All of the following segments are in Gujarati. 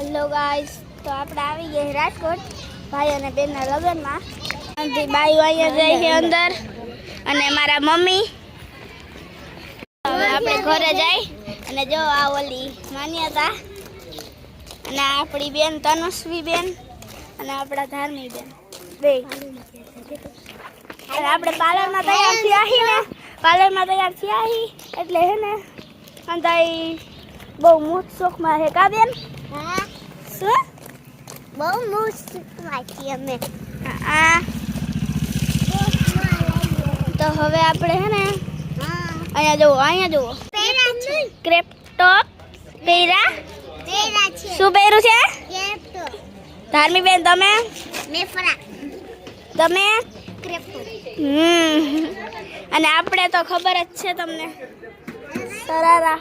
હેલો ગાઈસ, તો આપણે આવી ગયા રાજકોટ ભાઈ અને બેનના લગ્નમાં. અને બાઈઓ અહીંયા જાય છે અંદર અને મારા મમ્મી. હવે આપણે ઘરે જઈ અને જો આ ઓલી માન્યતા અને આપણી બેન તનુશ્રી બેન અને આપણા ધાર્મી બેન બે. અને આપણે પાર્લરમાં તૈયાર થયા છીએ ને, પાર્લરમાં તૈયાર થયા છીએ એટલે હે ને અંદાઈ બહુ મોટ શોખમાં છે કા બેન? હા. શું? બહુ મોટ શોખમાં છીએ અમે. હા. તો હવે આપણે હે ને અહીંયા જુઓ ક્રેપ ટોપ પહેરા. શું પહેર્યું છે? ધાર્મી બેન તમે? તમે? અને આપણે તો ખબર જ છે તમને, સરારા.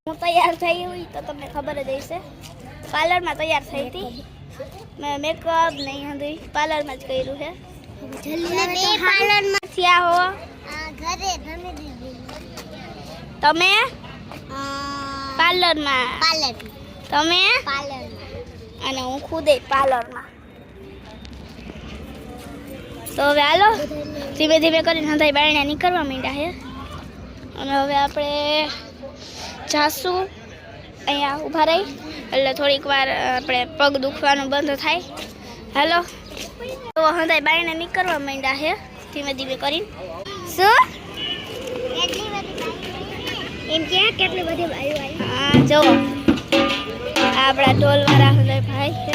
હું તૈયાર થઈ હોય તો તમને ખબર જ હશે. પાર્લરમાં તૈયાર થઈ હતી મેં, મેકઅપ નહીં હતી, પાર્લરમાં જ કર્યું છે. પાર્લરમાં થયા હો તમે? પાર્લરમાં. તમે? અને હું ખુદે પાર્લરમાં. તો હવે હાલો ધીમે ધીમે કરીને હંધાઈ બારણે નીકળવા માંડ્યા છે. અને હવે આપણે જાશું અહીંયા ઊભા રહી એટલે થોડીક વાર આપણે પગ દુખવાનું બંધ થાય. હાલો તો હંધાઈ બારણે નીકળવા માંડ્યા છે ધીમે ધીમે કરીને. શું એમ ક્યાં કેટલી બધી બાઈઓ આવી? હા જો આપણા ઢોલવાળા હંધાઈ ભાઈ છે.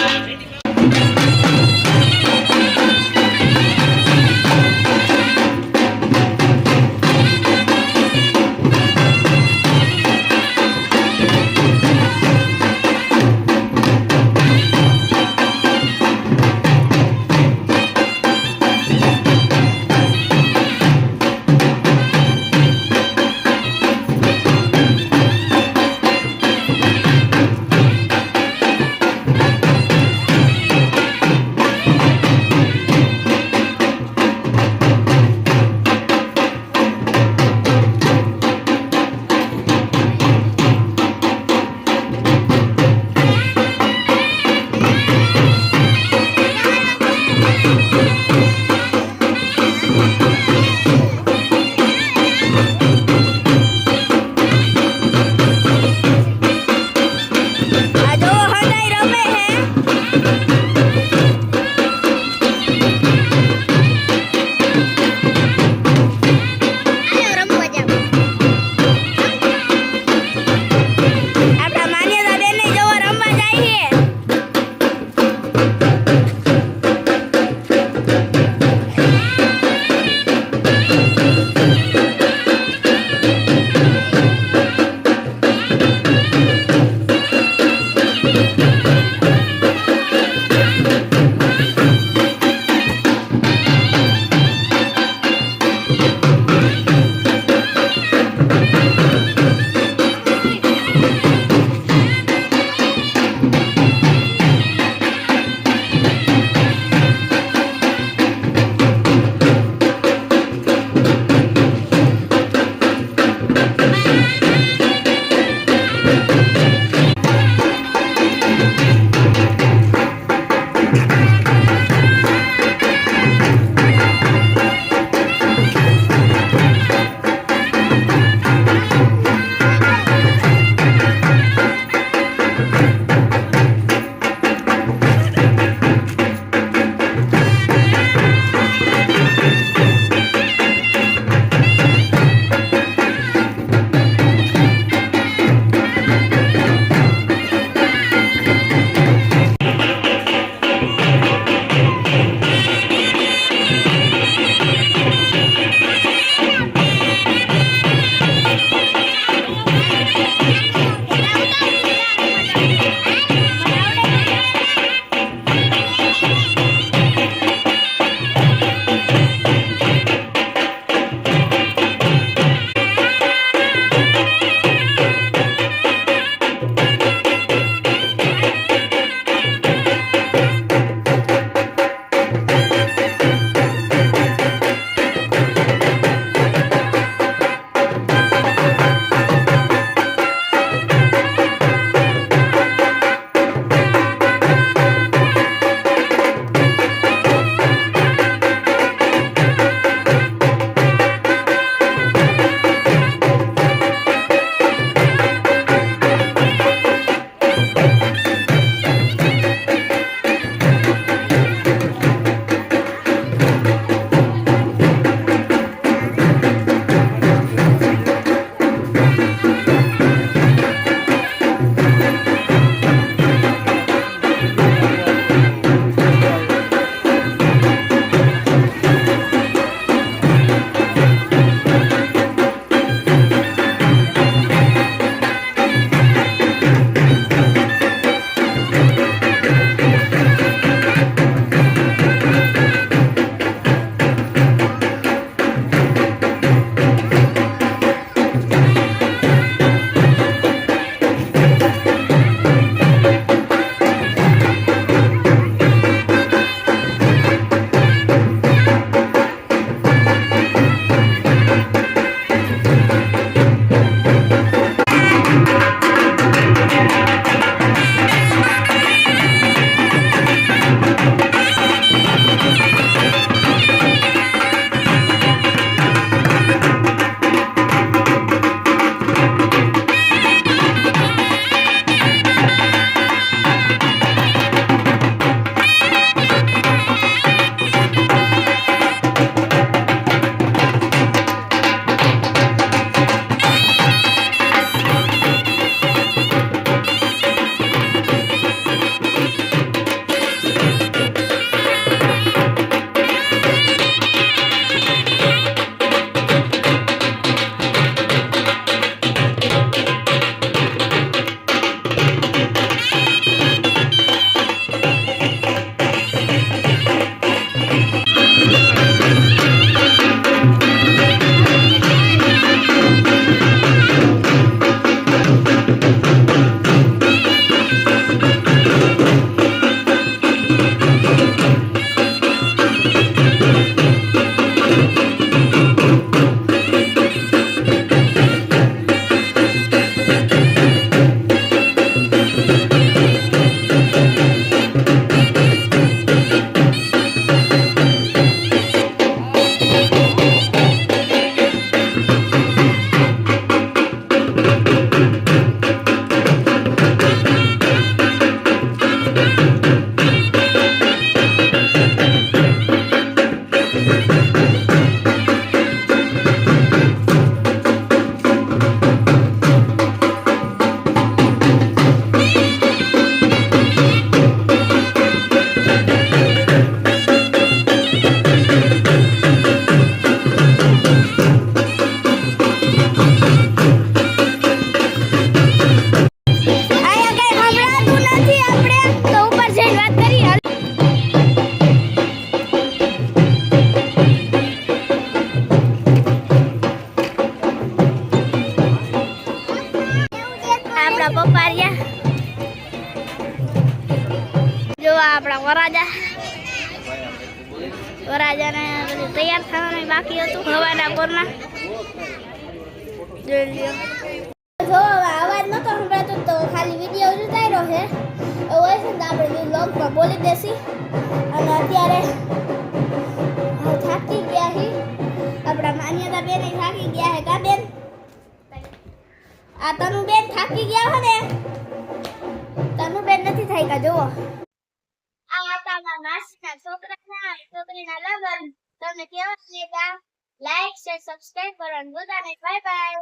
આપણા પપ્પા રહ્યા. જો આ આપણા વરાજાને બધું તૈયાર થવાનું બાકી હતું હવાના કોરના. જોઈ લ્યો. જો અવાજ નતો સંભળાતો તો ખાલી વિડીયો ઉતાર્યો છે. હોય છે ને આપણે વ્લોગમાં બોલી દેસી. અને અત્યારે થાકી ગયા હી. આપણા માન્યતા બેન થાકી ગયા હે કા બેન? આ તનુ બેન થાકી ગયા હો ને? તનુ બેન નથી થાક્યા જુઓ. આ હતા મારા માસીના છોકરીના લગન. તમને કેવા લાગ્યા? લાઈક શેર સબસ્ક્રાઇબ કરવાનું ભૂલતા નહીં. Bye bye.